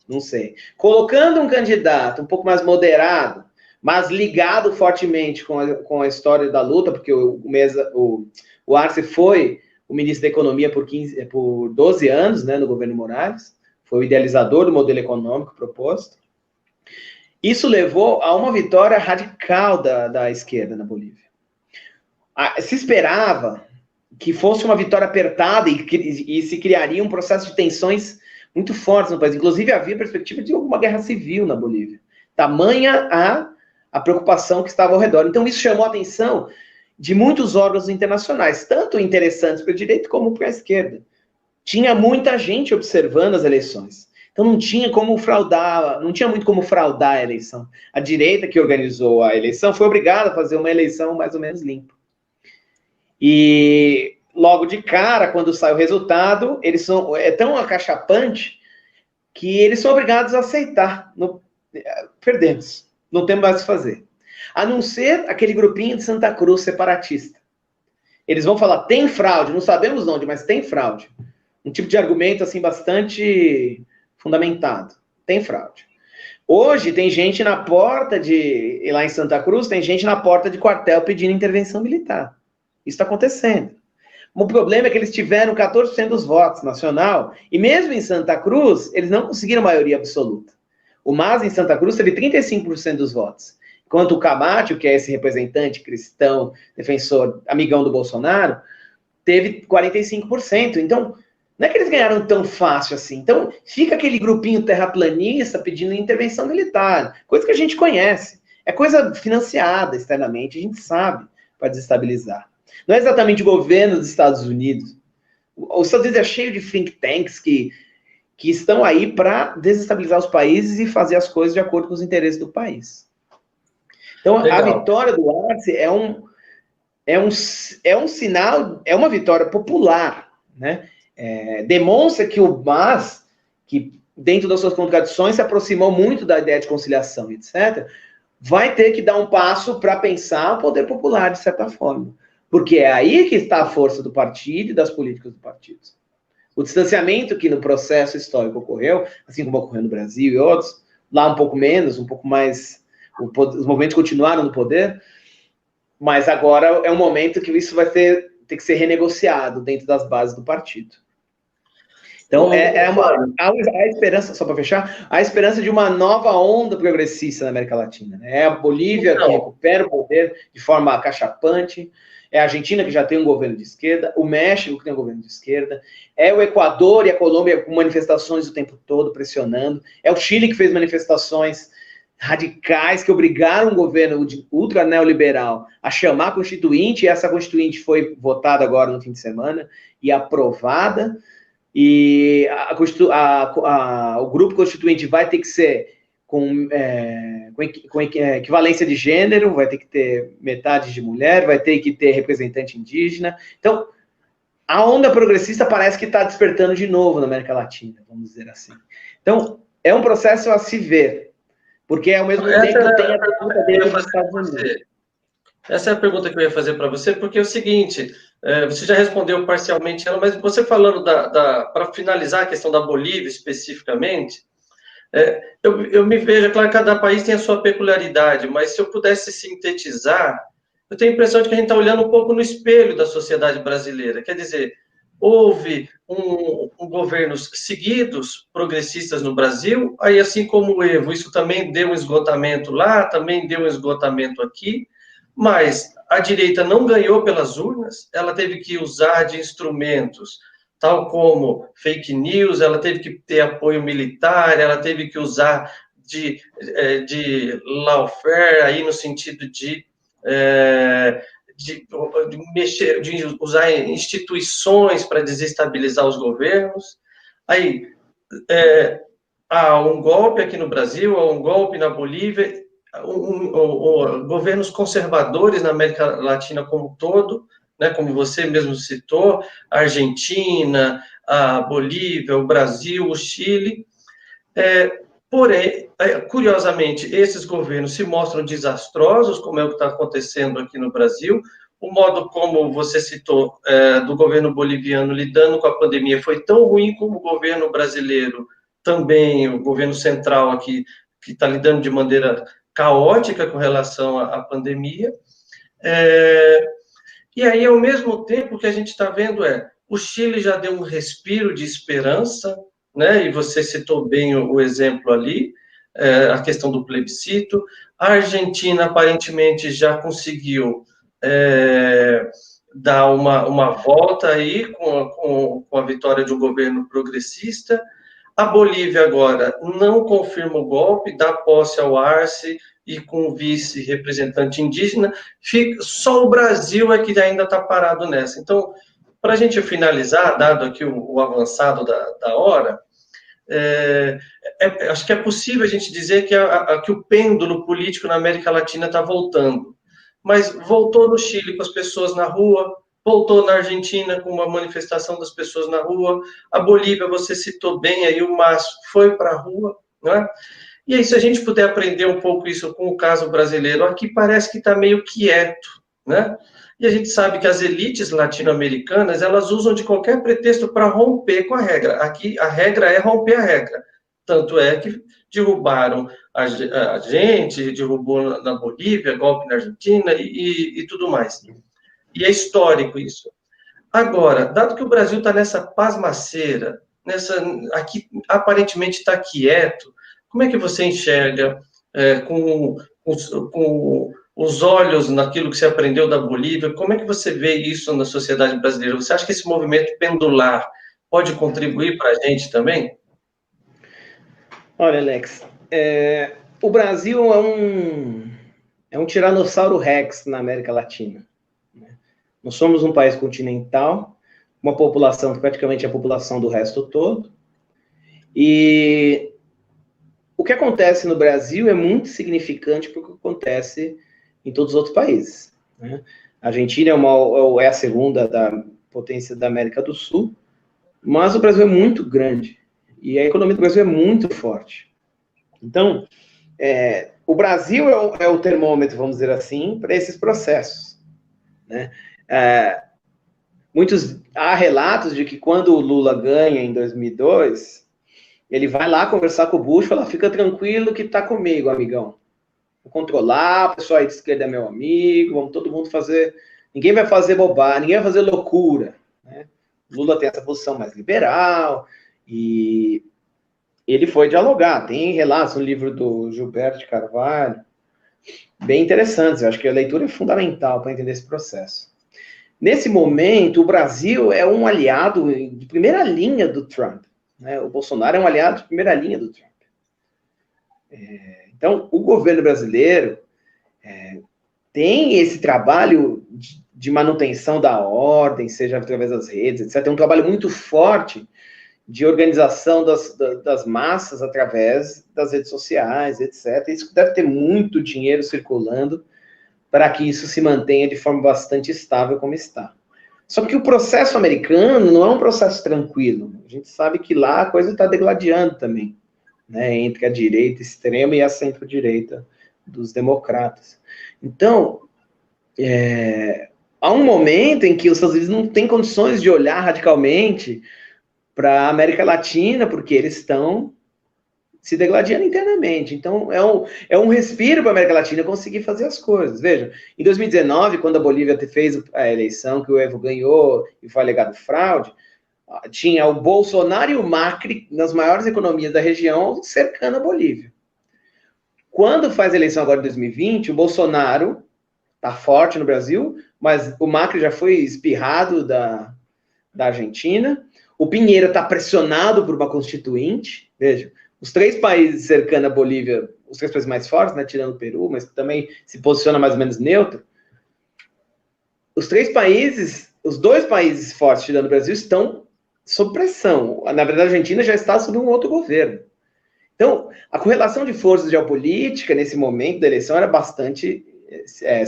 Não sei. Colocando um candidato um pouco mais moderado, mas ligado fortemente com a história da luta, porque o Arce foi o ministro da Economia por 12 anos, né, no governo Morales, foi o idealizador do modelo econômico proposto. Isso levou a uma vitória radical da esquerda na Bolívia. Se esperava que fosse uma vitória apertada e se criaria um processo de tensões muito fortes no país. Inclusive, havia perspectiva de alguma guerra civil na Bolívia. Tamanha a preocupação que estava ao redor. Então, isso chamou a atenção de muitos órgãos internacionais, tanto interessantes para a direita como para a esquerda. Tinha muita gente observando as eleições. Então, não tinha muito como fraudar a eleição. A direita que organizou a eleição foi obrigada a fazer uma eleição mais ou menos limpa. E logo de cara, quando sai o resultado, é tão acachapante que eles são obrigados a aceitar. Perdemos, não temos mais o que fazer. A não ser aquele grupinho de Santa Cruz separatista. Eles vão falar, tem fraude, não sabemos onde, mas tem fraude. Um tipo de argumento assim bastante fundamentado. Tem fraude. Hoje tem gente na porta lá em Santa Cruz, tem gente na porta de quartel pedindo intervenção militar. Isso está acontecendo. O problema é que eles tiveram 14% dos votos nacional, e mesmo em Santa Cruz, eles não conseguiram maioria absoluta. O MAS em Santa Cruz teve 35% dos votos, enquanto o Camacho, que é esse representante cristão, defensor, amigão do Bolsonaro, teve 45%. Então, não é que eles ganharam tão fácil assim. Então, fica aquele grupinho terraplanista pedindo intervenção militar, coisa que a gente conhece. É coisa financiada externamente, a gente sabe, para desestabilizar. Não é exatamente o governo dos Estados Unidos. Os Estados Unidos é cheio de think tanks que estão aí para desestabilizar os países e fazer as coisas de acordo com os interesses do país. Então, legal. A vitória do Arce é um sinal, é uma vitória popular, né? Demonstra que o MAS, que dentro das suas contradições se aproximou muito da ideia de conciliação, etc., vai ter que dar um passo para pensar o poder popular, de certa forma. Porque é aí que está a força do partido e das políticas do partido. O distanciamento que no processo histórico ocorreu, assim como ocorreu no Brasil e outros, lá um pouco menos, um pouco mais, os movimentos continuaram no poder, mas agora é um momento que isso vai ter que ser renegociado dentro das bases do partido. Então, a esperança, só para fechar, a esperança de uma nova onda progressista na América Latina. Né? É a Bolívia que recupera o poder de forma acachapante, é a Argentina, que já tem um governo de esquerda, o México, que tem um governo de esquerda, é o Equador e a Colômbia com manifestações o tempo todo, pressionando, é o Chile, que fez manifestações radicais, que obrigaram o governo ultra neoliberal a chamar a Constituinte, e essa Constituinte foi votada agora no fim de semana, e aprovada, e o grupo Constituinte vai ter que ser com equivalência de gênero, vai ter que ter metade de mulher, vai ter que ter representante indígena. Então, a onda progressista parece que está despertando de novo na América Latina, vamos dizer assim. Então, é um processo a se ver, porque ao mesmo tempo tem a pergunta dele dos Estados Unidos. Essa é a pergunta que eu ia fazer para você, porque é o seguinte, você já respondeu parcialmente ela, mas você falando para finalizar a questão da Bolívia especificamente, eu me vejo, é claro que cada país tem a sua peculiaridade, mas se eu pudesse sintetizar, eu tenho a impressão de que a gente está olhando um pouco no espelho da sociedade brasileira. Quer dizer, houve governos seguidos, progressistas no Brasil, aí assim como o Evo, isso também deu um esgotamento lá, também deu um esgotamento aqui, mas a direita não ganhou pelas urnas, ela teve que usar de instrumentos, tal como fake news, ela teve que ter apoio militar, ela teve que usar de lawfare, aí no sentido de usar instituições para desestabilizar os governos. Aí, há um golpe aqui no Brasil, há um golpe na Bolívia, governos conservadores na América Latina como um todo, né, como você mesmo citou, a Argentina, a Bolívia, o Brasil, o Chile. Porém, curiosamente, esses governos se mostram desastrosos, como é o que está acontecendo aqui no Brasil. O modo como você citou do governo boliviano lidando com a pandemia foi tão ruim como o governo brasileiro, também o governo central aqui, que está lidando de maneira caótica com relação à pandemia. E aí, ao mesmo tempo, o que a gente está vendo o Chile já deu um respiro de esperança, né? E você citou bem o exemplo ali, a questão do plebiscito. A Argentina, aparentemente, já conseguiu dar uma volta aí com a vitória de um governo progressista. A Bolívia agora não confirma o golpe, dá posse ao Arce e com o vice-representante indígena. Só o Brasil é que ainda está parado nessa. Então, para a gente finalizar, dado aqui o avançado da hora, acho que é possível a gente dizer que o pêndulo político na América Latina está voltando. Mas voltou no Chile com as pessoas na rua, voltou na Argentina com uma manifestação das pessoas na rua, a Bolívia, você citou bem aí, o Márcio foi para a rua, não é? E aí, se a gente puder aprender um pouco isso com o caso brasileiro, aqui parece que está meio quieto, né? E a gente sabe que as elites latino-americanas, elas usam de qualquer pretexto para romper com a regra. Aqui, a regra é romper a regra. Tanto é que derrubaram a gente, derrubou na Bolívia, golpe na Argentina e tudo mais. E é histórico isso. Agora, dado que o Brasil está nessa pasmaceira, aqui aparentemente está quieto, como é que você enxerga com os olhos naquilo que você aprendeu da Bolívia? Como é que você vê isso na sociedade brasileira? Você acha que esse movimento pendular pode contribuir para a gente também? Olha, Alex, o Brasil é um tiranossauro rex na América Latina. Nós somos um país continental, uma população que praticamente é a população do resto todo, e o que acontece no Brasil é muito significante para o que acontece em todos os outros países, né? A Argentina é a segunda potência da América do Sul, mas o Brasil é muito grande e a economia do Brasil é muito forte. Então, o Brasil é o termômetro, vamos dizer assim, para esses processos, né? Há relatos de que quando o Lula ganha em 2002, ele vai lá conversar com o Bush e fala: fica tranquilo que tá comigo, amigão. Vou controlar, o pessoal aí de esquerda é meu amigo, vamos todo mundo fazer... Ninguém vai fazer bobagem, ninguém vai fazer loucura, né? O Lula tem essa posição mais liberal e ele foi dialogar. Tem relatos no livro do Gilberto de Carvalho, bem interessantes. Eu acho que a leitura é fundamental para entender esse processo. Nesse momento, o Brasil é um aliado de primeira linha do Trump, né? O Bolsonaro é um aliado de primeira linha do Trump. Então, o governo brasileiro tem esse trabalho de manutenção da ordem, seja através das redes, etc. Tem um trabalho muito forte de organização das massas através das redes sociais, etc. Isso deve ter muito dinheiro circulando para que isso se mantenha de forma bastante estável como está. Só que o processo americano não é um processo tranquilo. A gente sabe que lá a coisa está degladiando também, né, entre a direita extrema e a centro-direita dos democratas. Então, há um momento em que os Estados Unidos não têm condições de olhar radicalmente para a América Latina, porque eles estão se degladiando internamente. Então, é um respiro para a América Latina conseguir fazer as coisas. Veja, em 2019, quando a Bolívia fez a eleição, que o Evo ganhou e foi alegado fraude, tinha o Bolsonaro e o Macri nas maiores economias da região cercando a Bolívia. Quando faz a eleição agora em 2020, o Bolsonaro está forte no Brasil, mas o Macri já foi espirrado da Argentina. O Piñera está pressionado por uma constituinte. Veja, os 3 países cercando a Bolívia, os 3 países mais fortes, né, tirando o Peru, mas que também se posiciona mais ou menos neutro. Os 3 países, os 2 países fortes tirando o Brasil, estão sob pressão. Na verdade, a Argentina já está sob um outro governo. Então, a correlação de forças geopolítica nesse momento da eleição era bastante,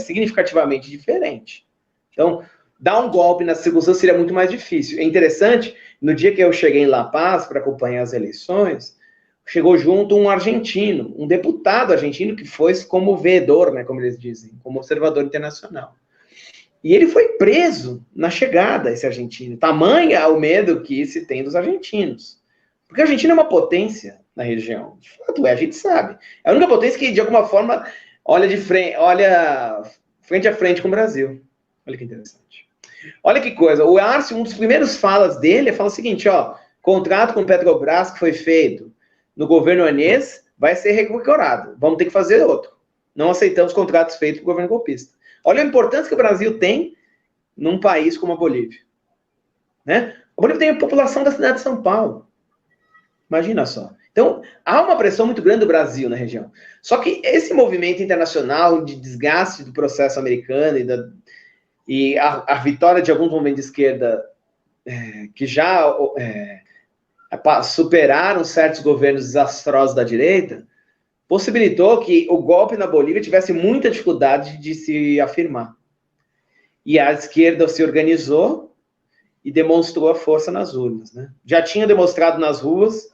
significativamente diferente. Então, dar um golpe na circunstância seria muito mais difícil. É interessante, no dia que eu cheguei em La Paz para acompanhar as eleições, chegou junto um argentino, um deputado argentino que foi como veedor, né, como eles dizem, como observador internacional. E ele foi preso na chegada, esse argentino. Tamanho o medo que se tem dos argentinos. Porque a Argentina é uma potência na região. De fato, a gente sabe. É a única potência que, de alguma forma, olha frente a frente com o Brasil. Olha que interessante. Olha que coisa. O Arce, um dos primeiros falas dele, fala o seguinte, ó, contrato com o Petrobras que foi feito no governo Anês vai ser revogado. Vamos ter que fazer outro. Não aceitamos contratos feitos pelo governo golpista. Olha a importância que o Brasil tem num país como a Bolívia. Né? A Bolívia tem a população da cidade de São Paulo. Imagina só. Então, há uma pressão muito grande do Brasil na região. Só que esse movimento internacional de desgaste do processo americano e a vitória de alguns movimentos de esquerda que já superaram certos governos desastrosos da direita, possibilitou que o golpe na Bolívia tivesse muita dificuldade de se afirmar. E a esquerda se organizou e demonstrou a força nas urnas. Né? Já tinha demonstrado nas ruas,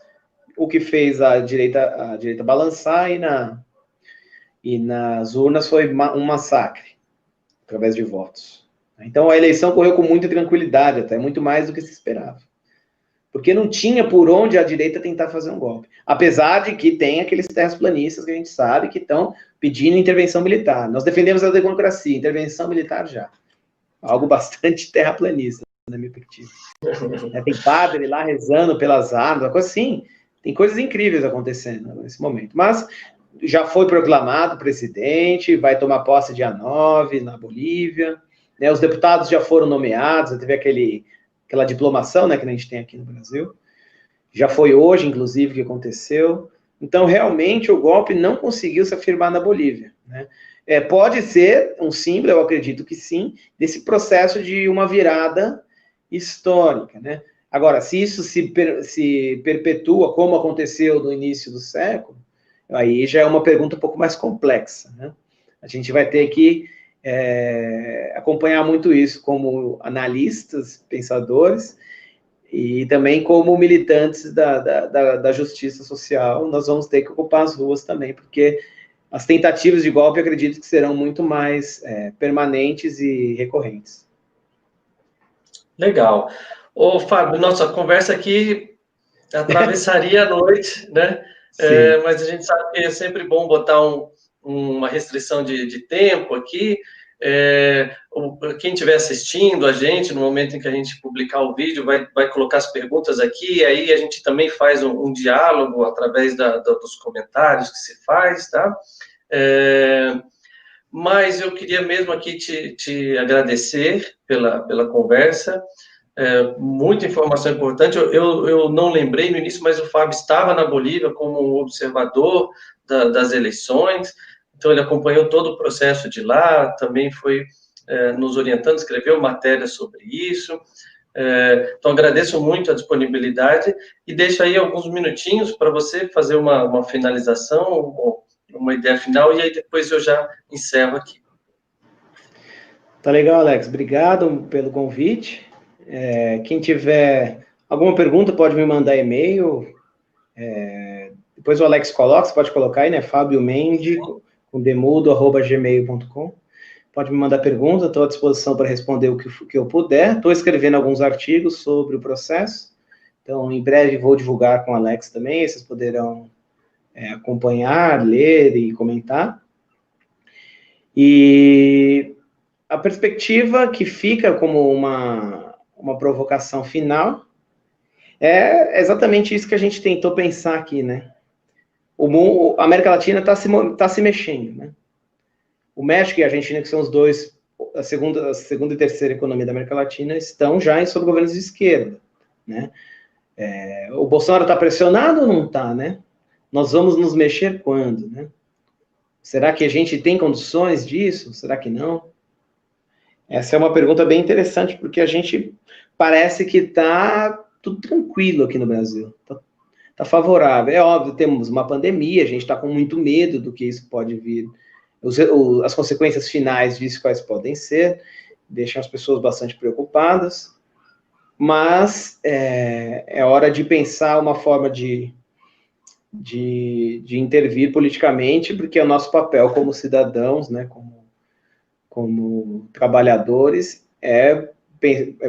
o que fez a direita balançar, e nas urnas foi um massacre, através de votos. Então a eleição correu com muita tranquilidade, até muito mais do que se esperava. Porque não tinha por onde a direita tentar fazer um golpe. Apesar de que tem aqueles terraplanistas que a gente sabe que estão pedindo intervenção militar. Nós defendemos a democracia, intervenção militar já. Algo bastante terraplanista, na minha perspectiva. Tem padre lá rezando pelas armas, uma coisa assim. Tem coisas incríveis acontecendo nesse momento. Mas já foi proclamado presidente, vai tomar posse dia 9 na Bolívia. Né, os deputados já foram nomeados, teve aquela diplomação, né, que a gente tem aqui no Brasil. Já foi hoje, inclusive, que aconteceu. Então, realmente, o golpe não conseguiu se afirmar na Bolívia. Né? Pode ser um símbolo, eu acredito que sim, desse processo de uma virada histórica. Né? Agora, se isso se perpetua, como aconteceu no início do século, aí já é uma pergunta um pouco mais complexa. Né? A gente vai ter que acompanhar muito isso como analistas, pensadores, e também como militantes da justiça social. Nós vamos ter que ocupar as ruas também, porque as tentativas de golpe, eu acredito que serão muito mais permanentes e recorrentes. Legal. Ô, Fábio, nossa conversa aqui atravessaria a noite, né? Mas a gente sabe que é sempre bom botar uma restrição de tempo aqui. Quem estiver assistindo a gente, no momento em que a gente publicar o vídeo, vai colocar as perguntas aqui, e aí a gente também faz um diálogo através dos comentários que se faz, tá? Mas eu queria mesmo aqui te agradecer pela conversa. Muita informação importante. Eu não lembrei no início, mas o Fábio estava na Bolívia como observador das eleições, então ele acompanhou todo o processo de lá, também foi nos orientando, escreveu matéria sobre isso. Então agradeço muito a disponibilidade e deixo aí alguns minutinhos para você fazer uma finalização, uma ideia final, e aí depois eu já encerro aqui. Tá legal, Alex. Obrigado pelo convite. Quem tiver alguma pergunta pode me mandar e-mail. Depois o Alex coloca, você pode colocar aí, né? Fábio Mendes, com demudo@gmail.com. Pode me mandar pergunta, estou à disposição para responder o que eu puder. Estou escrevendo alguns artigos sobre o processo, então em breve vou divulgar com o Alex também, vocês poderão acompanhar, ler e comentar. E a perspectiva que fica como uma provocação final É exatamente isso que a gente tentou pensar aqui, né? A América Latina tá se mexendo, né? O México e a Argentina, que são os dois, a segunda e terceira economia da América Latina, estão já sob governos de esquerda, né? O Bolsonaro está pressionado ou não está, né? Nós vamos nos mexer quando, né? Será que a gente tem condições disso? Será que não? Essa é uma pergunta bem interessante, porque a gente parece que está tudo tranquilo aqui no Brasil. Tá favorável. É óbvio, temos uma pandemia, a gente está com muito medo do que isso pode vir, as consequências finais disso quais podem ser, deixam as pessoas bastante preocupadas, mas é hora de pensar uma forma de intervir politicamente, porque é o nosso papel como cidadãos, né, como trabalhadores, é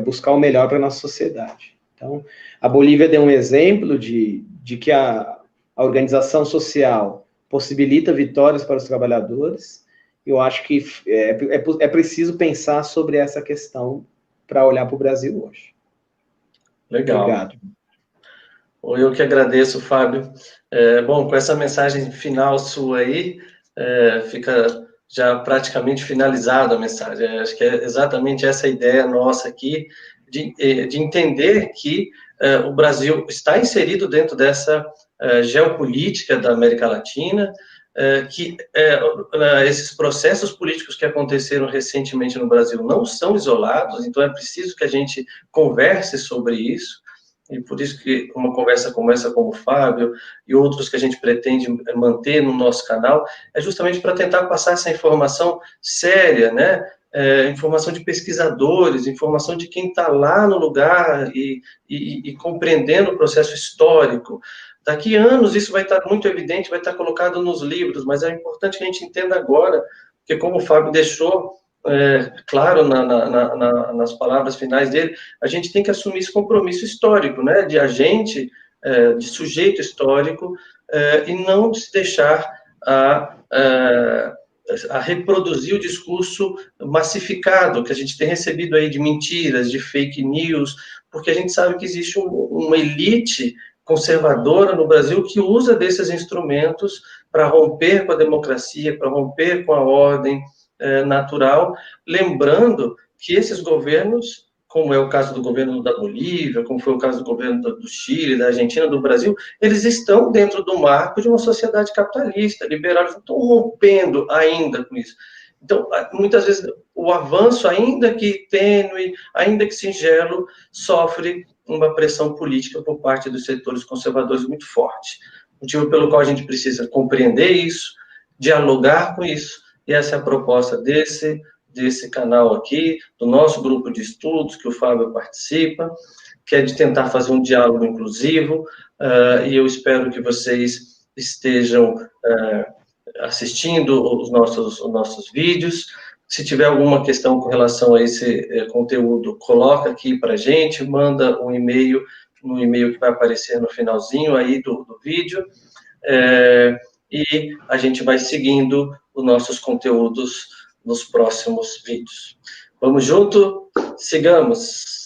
buscar o melhor para a nossa sociedade. Então, a Bolívia deu um exemplo de que a organização social possibilita vitórias para os trabalhadores. Eu acho que é preciso pensar sobre essa questão para olhar para o Brasil hoje. Legal. Obrigado. Eu que agradeço, Fábio. Bom, com essa mensagem final sua aí, fica já praticamente finalizada a mensagem. Acho que é exatamente essa ideia nossa aqui, de entender que o Brasil está inserido dentro dessa geopolítica da América Latina, que esses processos políticos que aconteceram recentemente no Brasil não são isolados, então é preciso que a gente converse sobre isso. E por isso que uma conversa como essa com o Fábio e outros que a gente pretende manter no nosso canal é justamente para tentar passar essa informação séria, né? Informação de pesquisadores, informação de quem está lá no lugar e compreendendo o processo histórico. Daqui a anos isso vai estar muito evidente, vai estar colocado nos livros, mas é importante que a gente entenda agora, porque como o Fábio deixou claro nas palavras finais dele, a gente tem que assumir esse compromisso histórico, né, de agente, de sujeito histórico, e não se deixar a reproduzir o discurso massificado que a gente tem recebido aí de mentiras, de fake news, porque a gente sabe que existe uma elite conservadora no Brasil que usa desses instrumentos para romper com a democracia, para romper com a ordem natural, lembrando que esses governos, como é o caso do governo da Bolívia, como foi o caso do governo do Chile, da Argentina, do Brasil, eles estão dentro do marco de uma sociedade capitalista, liberal, eles não estão rompendo ainda com isso. Então, muitas vezes, o avanço, ainda que tênue, ainda que singelo, sofre uma pressão política por parte dos setores conservadores muito forte. Motivo pelo qual a gente precisa compreender isso, dialogar com isso, e essa é a proposta desse canal aqui, do nosso grupo de estudos, que o Fábio participa, que é de tentar fazer um diálogo inclusivo, e eu espero que vocês estejam assistindo os nossos vídeos. Se tiver alguma questão com relação a esse conteúdo, coloca aqui para a gente, manda um e-mail, no e-mail que vai aparecer no finalzinho aí do vídeo, e a gente vai seguindo os nossos conteúdos nos próximos vídeos. Vamos junto? Sigamos!